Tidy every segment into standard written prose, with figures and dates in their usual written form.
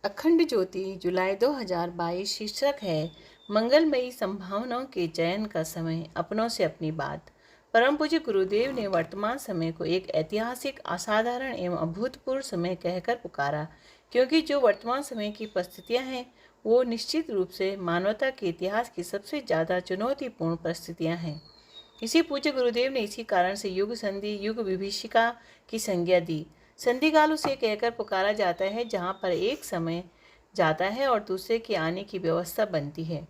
अखंड ज्योति जुलाई 2022 शीर्षक है मंगलमयी संभावनाओं के चयन का समय, अपनों से अपनी बात। परम पूज्य गुरुदेव ने वर्तमान समय को एक ऐतिहासिक, असाधारण एवं अभूतपूर्व समय कहकर पुकारा, क्योंकि जो वर्तमान समय की परिस्थितियां हैं वो निश्चित रूप से मानवता के इतिहास की सबसे ज़्यादा चुनौतीपूर्ण परिस्थितियां हैं। इसी पूज्य गुरुदेव ने इसी कारण से युग संधि, युग विभीषिका की संज्ञा दी। संधि काल उसे कहकर पुकारा जाता है जहाँ पर एक समय जाता है और दूसरे के आने की व्यवस्था बनती है।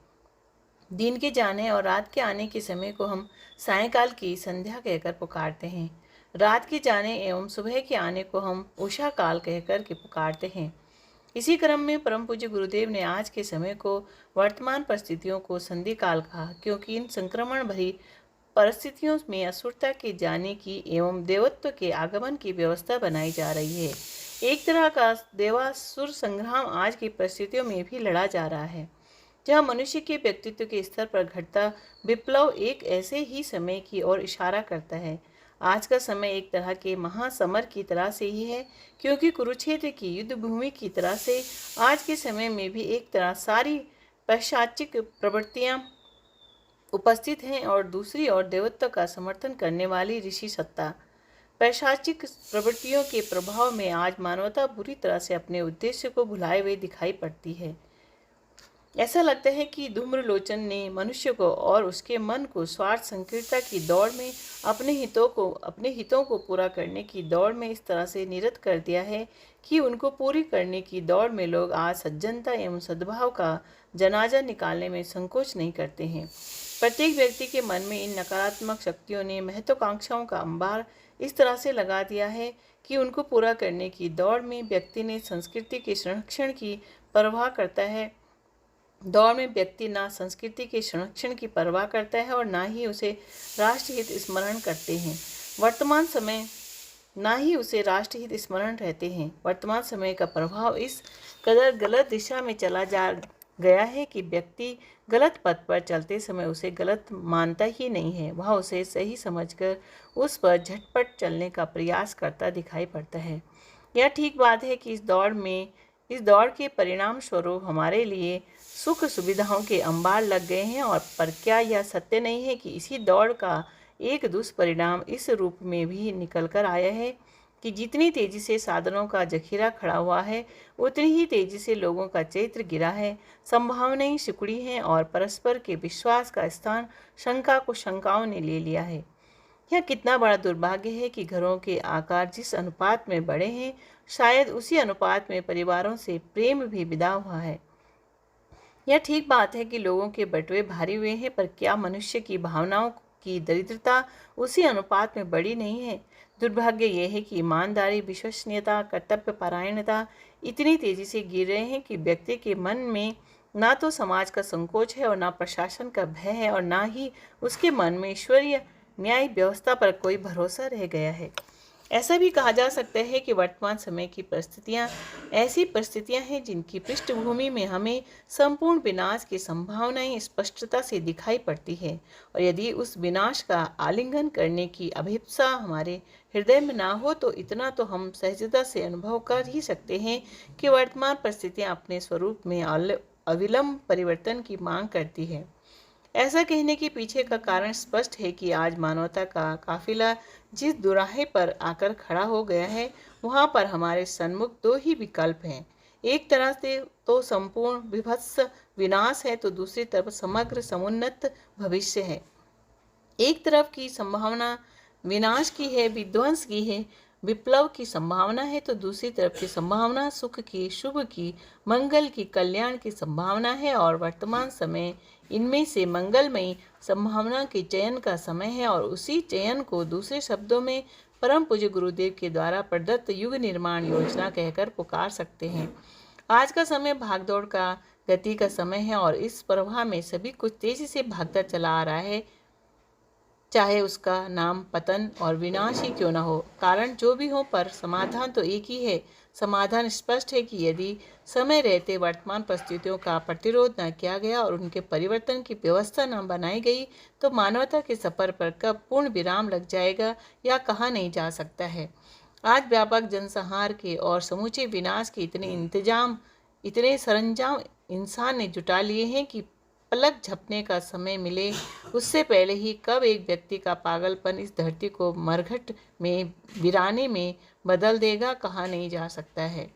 दिन के जाने और रात के आने के समय को हम सायंकाल की संध्या कहकर पुकारते हैं। रात के जाने एवं सुबह के आने को हम उषा काल कहकर के पुकारते हैं। इसी क्रम में परम पूज्य गुरुदेव ने आज के समय को, वर्तमान परिस्थितियों को संधि काल कहा, क्योंकि इन संक्रमण भरी परिस्थितियों में असुरता के जाने की एवं देवत्व के आगमन की व्यवस्था बनाई जा रही है। एक तरह का देवासुर संग्राम आज की परिस्थितियों में भी लड़ा जा रहा है, जहाँ मनुष्य के व्यक्तित्व के स्तर पर घटता विप्लव एक ऐसे ही समय की ओर इशारा करता है। आज का समय एक तरह के महासमर की तरह से ही है, क्योंकि कुरुक्षेत्र की युद्ध भूमि की तरह से आज के समय में भी एक तरह सारी पैशाचिक प्रवृत्तियां उपस्थित हैं और दूसरी ओर देवत्व का समर्थन करने वाली ऋषि सत्ता। पैशाचिक प्रवृत्तियों के प्रभाव में आज मानवता बुरी तरह से अपने उद्देश्य को भुलाए हुए दिखाई पड़ती है। ऐसा लगता है कि धूम्रलोचन ने मनुष्य को और उसके मन को स्वार्थ संकीर्णता की दौड़ में अपने हितों को पूरा करने की दौड़ में इस तरह से निरत कर दिया है कि उनको पूरी करने की दौड़ में लोग आज सज्जनता एवं सद्भाव का जनाजा निकालने में संकोच नहीं करते हैं। प्रत्येक व्यक्ति के मन में इन नकारात्मक शक्तियों ने महत्वाकांक्षाओं का अंबार इस तरह से लगा दिया है कि उनको पूरा करने की दौड़ में व्यक्ति ने संस्कृति के संरक्षण की परवाह करता है ना संस्कृति के संरक्षण की परवाह करता है और ना ही उसे राष्ट्रहित स्मरण करते हैं। वर्तमान समय ना ही उसे राष्ट्रहित स्मरण रहते हैं। वर्तमान समय का प्रभाव इस कदर गलत दिशा में चला जा गया है कि व्यक्ति गलत पथ पर चलते समय उसे गलत मानता ही नहीं है, वह उसे सही समझकर उस पर झटपट चलने का प्रयास करता दिखाई पड़ता है। यह ठीक बात है कि इस दौड़ के परिणाम स्वरूप हमारे लिए सुख सुविधाओं के अंबार लग गए हैं, और पर क्या यह सत्य नहीं है कि इसी दौड़ का एक दुष्परिणाम इस रूप में भी निकल कर आया है कि जितनी तेजी से साधनों का जखीरा खड़ा हुआ है, उतनी ही तेजी से लोगों का चैत्र गिरा है, संभावनाएं सिकुड़ी हैं और परस्पर के विश्वास का स्थान शंका को शंकाओं ने ले लिया है। यह कितना बड़ा दुर्भाग्य है कि घरों के आकार जिस अनुपात में बढ़े हैं, शायद उसी अनुपात में परिवारों से प्रेम भी विदा हुआ है। यह ठीक बात है कि लोगों के बटुए भारी हुए हैं, पर क्या मनुष्य की भावनाओं की दरिद्रता उसी अनुपात में बड़ी नहीं है? दुर्भाग्य यह है कि ईमानदारी, विश्वसनीयता, कर्तव्य परायणता इतनी तेजी से गिर रहे हैं कि व्यक्ति के मन में ना तो समाज का संकोच है और ना प्रशासन का भय है, और ना ही उसके मन में ईश्वरीय न्याय व्यवस्था पर कोई भरोसा रह गया है। ऐसा भी कहा जा सकता है कि वर्तमान समय की परिस्थितियां ऐसी परिस्थितियां हैं जिनकी पृष्ठभूमि में हमें संपूर्ण विनाश की संभावनाएं स्पष्टता से दिखाई पड़ती है, और यदि उस विनाश का आलिंगन करने की अभिप्सा हमारे हृदय में ना हो तो इतना तो हम सहजता से अनुभव कर ही सकते हैं कि वर्तमान परिस्थितियां अपने स्वरूप में अविलंब परिवर्तन की मांग करती है। ऐसा कहने के पीछे का कारण स्पष्ट है कि आज मानवता का काफिला जिस दुराहे पर आकर खड़ा हो गया है, वहाँ पर हमारे सन्मुख दो ही विकल्प हैं। एक तरह से तो संपूर्ण विभत्स विनाश है, तो दूसरी तरफ समग्र समुन्नत भविष्य है। एक तरफ की संभावना विनाश की है, विध्वंस की है, विप्लव की संभावना है, तो दूसरी तरफ की संभावना सुख की, शुभ की, मंगल की, कल्याण की संभावना है। और वर्तमान समय इनमें से मंगलमयी संभावना के चयन का समय है, और उसी चयन को दूसरे शब्दों में परम पूज्य गुरुदेव के द्वारा प्रदत्त युग निर्माण योजना कहकर पुकार सकते हैं। आज का समय भागदौड़ का गति का समय है, और इस प्रवाह में सभी कुछ तेजी से भागता चला आ रहा है, चाहे उसका नाम पतन और विनाश ही क्यों न हो। कारण जो भी हो, पर समाधान तो एक ही है। समाधान स्पष्ट है कि यदि समय रहते वर्तमान परिस्थितियों का प्रतिरोध न किया गया और उनके परिवर्तन की व्यवस्था न बनाई गई, तो मानवता के सफर पर कब पूर्ण विराम लग जाएगा या कहा नहीं जा सकता है। आज व्यापक जनसंहार के और समूचे विनाश के इतने इंतजाम इतने सरंजाम इंसान ने जुटा लिए हैं कि पलक झपने का समय मिले उससे पहले ही कब एक व्यक्ति का पागलपन इस धरती को मरघट में वीराने में बदल देगा कहा नहीं जा सकता है।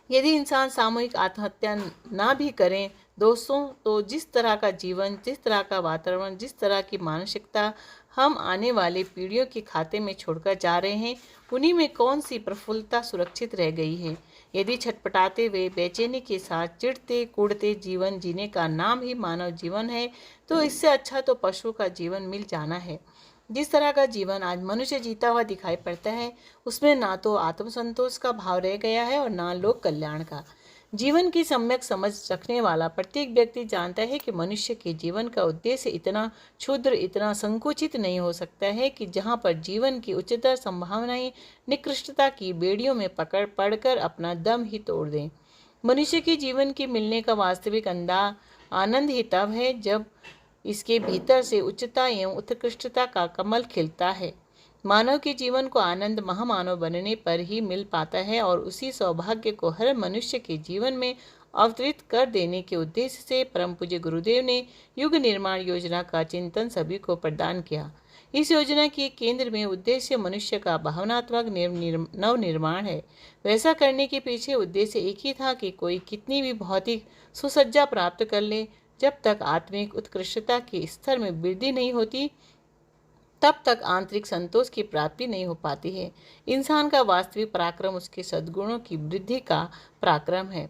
यदि इंसान सामूहिक आत्महत्या ना भी करें दोस्तों, तो जिस तरह का जीवन, जिस तरह का वातावरण, जिस तरह की मानसिकता हम आने वाली पीढ़ियों के खाते में छोड़कर जा रहे हैं, उन्हीं में कौन सी प्रफुल्लता सुरक्षित रह गई है। यदि छटपटाते हुए बेचैनी के साथ चिढ़ते कूड़ते जीवन जीने का नाम ही मानव जीवन है, तो इससे अच्छा तो पशु का जीवन मिल जाना है। जिस तरह का जीवन आज मनुष्य जीता हुआ दिखाई पड़ता है, उसमें ना तो आत्मसंतोष का भाव रह गया है और ना लोक कल्याण का। जीवन की सम्यक समझ रखने वाला प्रत्येक व्यक्ति जानता है कि मनुष्य के जीवन का उद्देश्य इतना क्षुद्र, इतना संकुचित नहीं हो सकता है कि जहाँ पर जीवन की उच्चतर संभावनाएं निकृष्टता की बेड़ियों में पकड़ पड़कर अपना दम ही तोड़ दें। मनुष्य के जीवन की मिलने का वास्तविक आनंद ही तब है जब इसके भीतर से उच्चता एवं उत्कृष्टता का कमल खिलता है। मानव के जीवन को आनंद महामानव बनने पर ही मिल पाता है और उसी सौभाग्य को हर मनुष्य के जीवन में अवतरित कर देने के उद्देश्य से परम पूज्य गुरुदेव ने युग निर्माण योजना का चिंतन सभी को प्रदान किया। इस योजना के केंद्र में उद्देश्य मनुष्य का भावनात्मक नव निर्माण है। वैसा करने के पीछे उद्देश्य एक ही था कि कोई कितनी भी भौतिक सुसज्जा प्राप्त कर ले, जब तक आत्मिक उत्कृष्टता के स्तर में वृद्धि नहीं होती तब तक आंतरिक संतोष की प्राप्ति नहीं हो पाती है। इंसान का वास्तविक पराक्रम उसके सद्गुणों की वृद्धि का पराक्रम है।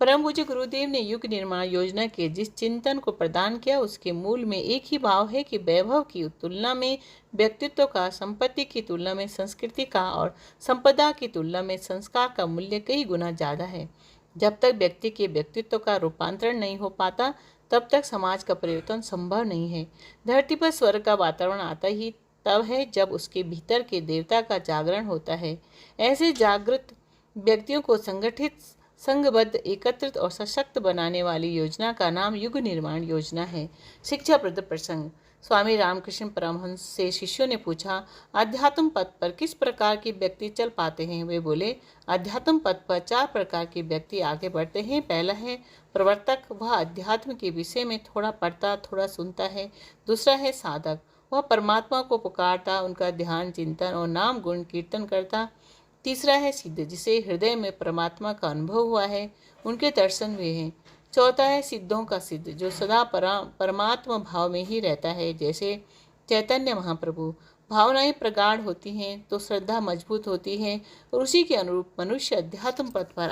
परम पूज्य गुरुदेव ने युग निर्माण योजना के जिस चिंतन को प्रदान किया, उसके मूल में एक ही भाव है कि वैभव की तुलना में व्यक्तित्व का, संपत्ति की तुलना में संस्कृति का और संपदा की तुलना में संस्कार का मूल्य कई गुना ज़्यादा है। जब तक व्यक्ति के व्यक्तित्व का रूपांतरण नहीं हो पाता, तब तक समाज का परिवर्तन संभव नहीं है। धरती पर स्वर्ग का वातावरण आता ही तब है जब उसके भीतर के देवता का जागरण होता है। ऐसे जागृत व्यक्तियों को संगठित, संघबद्ध, एकत्रित और सशक्त बनाने वाली योजना का नाम युग निर्माण योजना है। शिक्षाप्रद प्रसंग। स्वामी रामकृष्ण परमहंस से शिष्यों ने पूछा, अध्यात्म पथ पर किस प्रकार के व्यक्ति चल पाते हैं। वे बोले, अध्यात्म पथ पर 4 प्रकार के व्यक्ति आगे बढ़ते हैं। पहला है प्रवर्तक, वह अध्यात्म के विषय में थोड़ा पढ़ता थोड़ा सुनता है। दूसरा है साधक, वह परमात्मा को पुकारता, उनका ध्यान, चिंतन और नाम गुण कीर्तन करता। तीसरा है सिद्ध, जिसे हृदय में परमात्मा का अनुभव हुआ है, उनके दर्शन हुए हैं। चौथा है सिद्धों का सिद्ध, जो सदा परमात्मा भाव में ही रहता है, जैसे चैतन्य महाप्रभु। भावनाएं प्रगाढ़ होती हैं तो श्रद्धा मजबूत होती है और उसी के अनुरूप मनुष्य अध्यात्म पथ पर